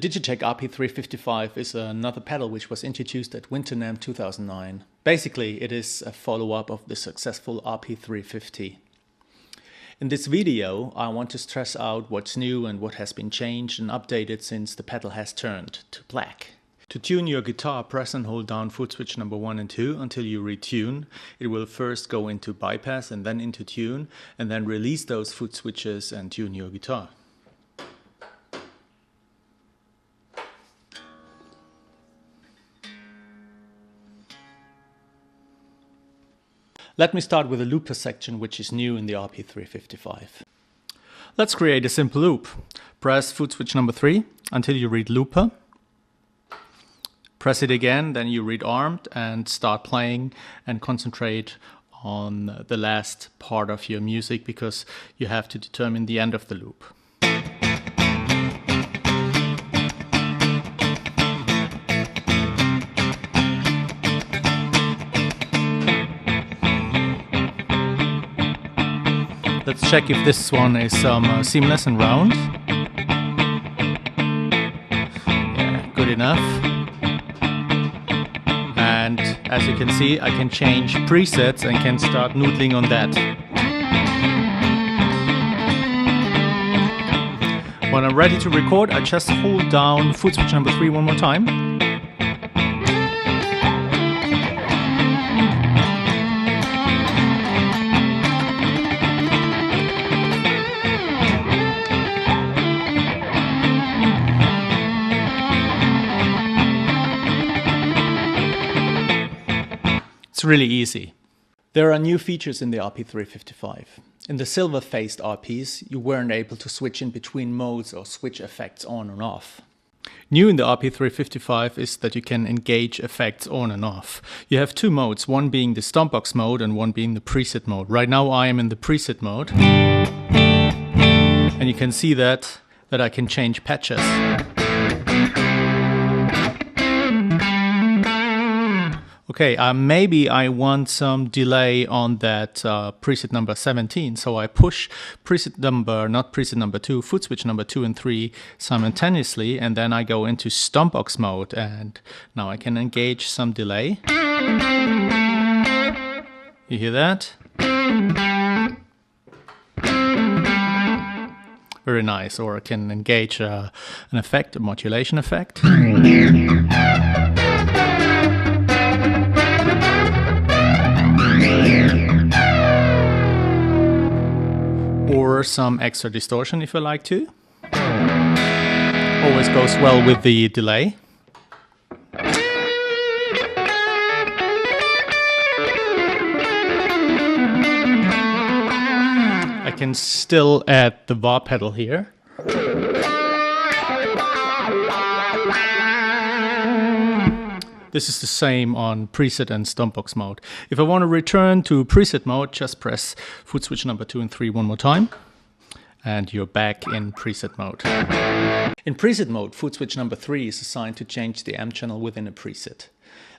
Digitech RP355 is another pedal which was introduced at Winter NAMM 2009. Basically, it is a follow-up of the successful RP350. In this video, I want to stress out what's new and what has been changed and updated since the pedal has turned to black. To tune your guitar, press and hold down foot switch number 1 and 2 until you retune. It will first go into bypass and then into tune, and then release those foot switches and tune your guitar. Let me start with the looper section, which is new in the RP355. Let's create a simple loop. Press foot switch number 3 until you read looper. Press it again, then you read armed and start playing and concentrate on the last part of your music because you have to determine the end of the loop. Let's check if this one is seamless and round. Yeah, good enough. And as you can see, I can change presets and can start noodling on that. When I'm ready to record, I just hold down foot switch number 3 one more time. It's really easy. There are new features in the RP355. In the silver-faced RPs, you weren't able to switch in between modes or switch effects on and off. New in the RP355 is that you can engage effects on and off. You have two modes, one being the stompbox mode and one being the preset mode. Right now I am in the preset mode. And you can see that I can change patches. Okay, maybe I want some delay on that preset number 17, so I push preset number, not preset number 2, foot switch number 2 and 3 simultaneously, and then I go into stompbox mode, and now I can engage some delay. You hear that? Very nice, or I can engage an effect, a modulation effect. Or some extra distortion if I like to. Always goes well with the delay. I can still add the wah pedal here. This is the same on preset and stompbox mode. If I want to return to preset mode, just press foot switch number 2 and 3 one more time. And you're back in preset mode. In preset mode, foot switch number 3 is assigned to change the amp channel within a preset.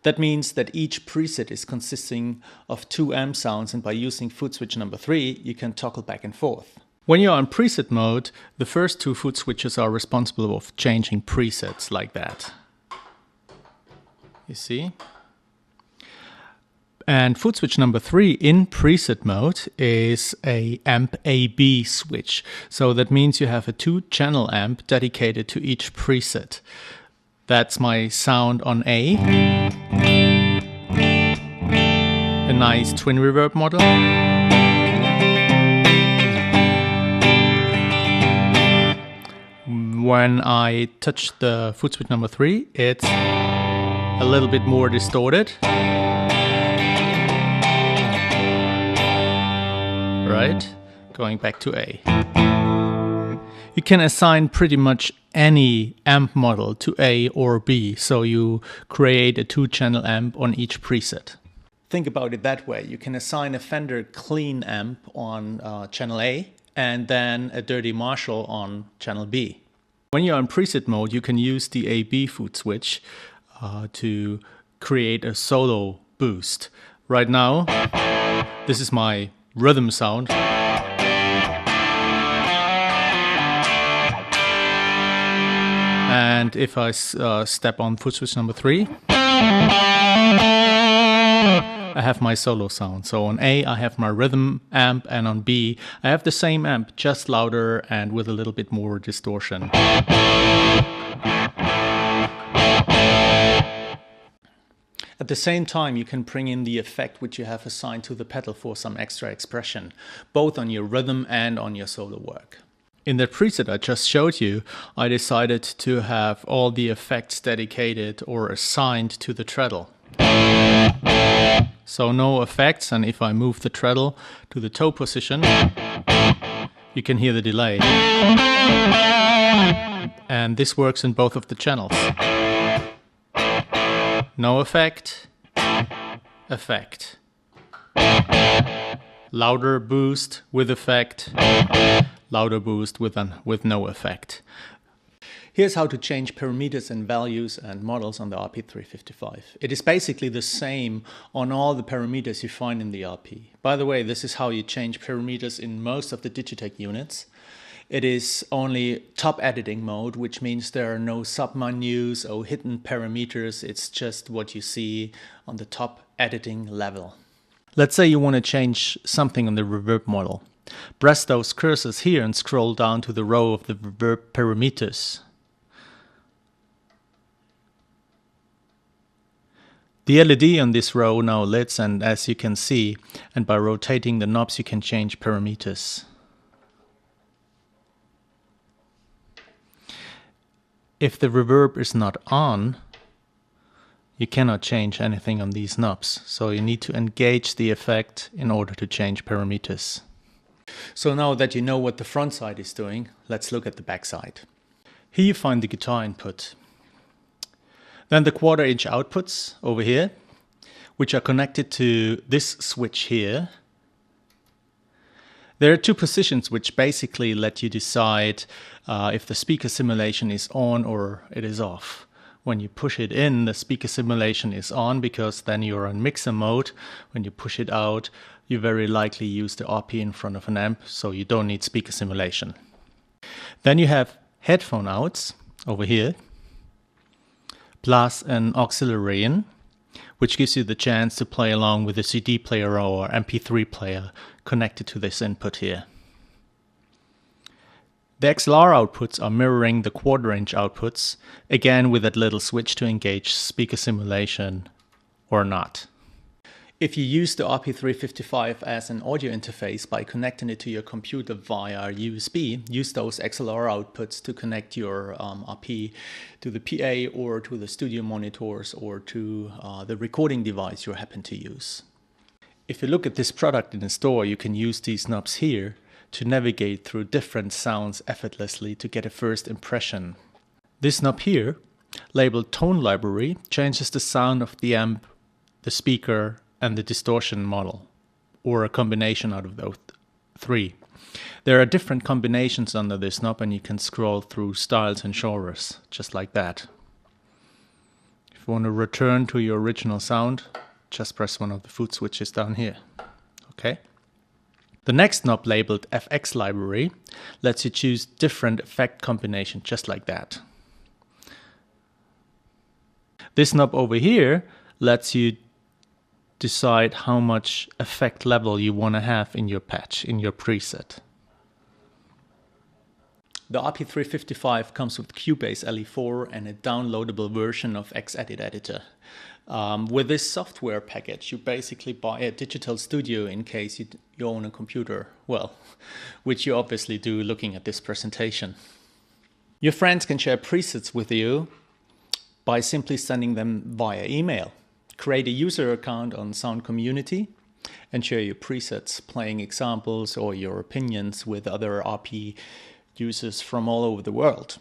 That means that each preset is consisting of 2 amp sounds, and by using foot switch number 3, you can toggle back and forth. When you're on preset mode, the first 2 foot switches are responsible for changing presets like that. You see? And foot switch number 3 in preset mode is a amp AB switch. So that means you have a 2-channel amp dedicated to each preset. That's my sound on A. A nice twin reverb model. When I touch the foot switch number 3, it's a little bit more distorted. Right? Going back to A. You can assign pretty much any amp model to A or B, so you create a 2-channel amp on each preset. Think about it that way. You can assign a Fender clean amp on channel A and then a dirty Marshall on channel B. When you're in preset mode, you can use the AB foot switch to create a solo boost. Right now, this is my rhythm sound. And if I step on foot switch number 3, I have my solo sound. So on A, I have my rhythm amp, and on B, I have the same amp, just louder and with a little bit more distortion. At the same time, you can bring in the effect which you have assigned to the pedal for some extra expression, both on your rhythm and on your solo work. In the preset I just showed you, I decided to have all the effects dedicated or assigned to the treadle. So no effects, and if I move the treadle to the toe position, you can hear the delay. And this works in both of the channels. No effect, effect. Louder boost with effect, louder boost with no effect. Here's how to change parameters and values and models on the RP355. It is basically the same on all the parameters you find in the RP. By the way, this is how you change parameters in most of the Digitech units. It is only top editing mode, which means there are no submenus or hidden parameters. It's just what you see on the top editing level. Let's say you want to change something on the reverb model. Press those cursors here and scroll down to the row of the reverb parameters. The LED on this row now lights, and as you can see, and by rotating the knobs you can change parameters. If the reverb is not on, you cannot change anything on these knobs, so you need to engage the effect in order to change parameters. So now that you know what the front side is doing, let's look at the back side. Here you find the guitar input. Then the 1/4 inch outputs over here, which are connected to this switch here. There are 2 positions which basically let you decide if the speaker simulation is on or it is off. When you push it in, the speaker simulation is on because then you're on mixer mode. When you push it out, you very likely use the RP in front of an amp, so you don't need speaker simulation. Then you have headphone outs over here, plus an auxiliary in, which gives you the chance to play along with a CD player or MP3 player connected to this input here. The XLR outputs are mirroring the 1/4 inch outputs, again with that little switch to engage speaker simulation or not. If you use the RP355 as an audio interface by connecting it to your computer via USB, use those XLR outputs to connect your RP to the PA or to the studio monitors or to the recording device you happen to use. If you look at this product in the store, you can use these knobs here to navigate through different sounds effortlessly to get a first impression. This knob here, labeled Tone Library, changes the sound of the amp, the speaker, and the distortion model, or a combination out of those 3. There are different combinations under this knob, and you can scroll through styles and genres, just like that. If you want to return to your original sound, just press one of the foot switches down here. Okay. The next knob, labeled FX Library, lets you choose different effect combinations, just like that. This knob over here lets you decide how much effect level you want to have in your patch, in your preset. The RP355 comes with Cubase LE4 and a downloadable version of Xedit Editor. With this software package, you basically buy a digital studio in case you own a computer, well, which you obviously do looking at this presentation. Your friends can share presets with you by simply sending them via email. Create a user account on Sound Community and share your presets, playing examples or your opinions with other RP users from all over the world.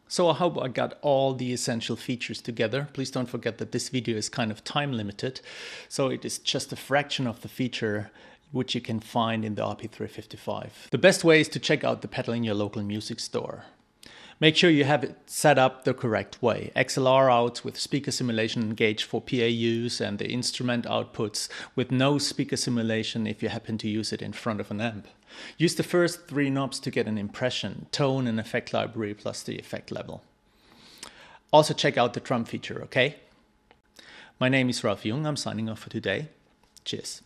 So I hope I got all the essential features together. Please don't forget that this video is kind of time limited, so it is just a fraction of the feature which you can find in the RP355. The best way is to check out the pedal in your local music store. Make sure you have it set up the correct way. XLR outs with speaker simulation engaged for PA use, and the instrument outputs with no speaker simulation if you happen to use it in front of an amp. Use the first 3 knobs to get an impression, tone and effect library plus the effect level. Also check out the drum feature, okay? My name is Ralf Jung. I'm signing off for today. Cheers.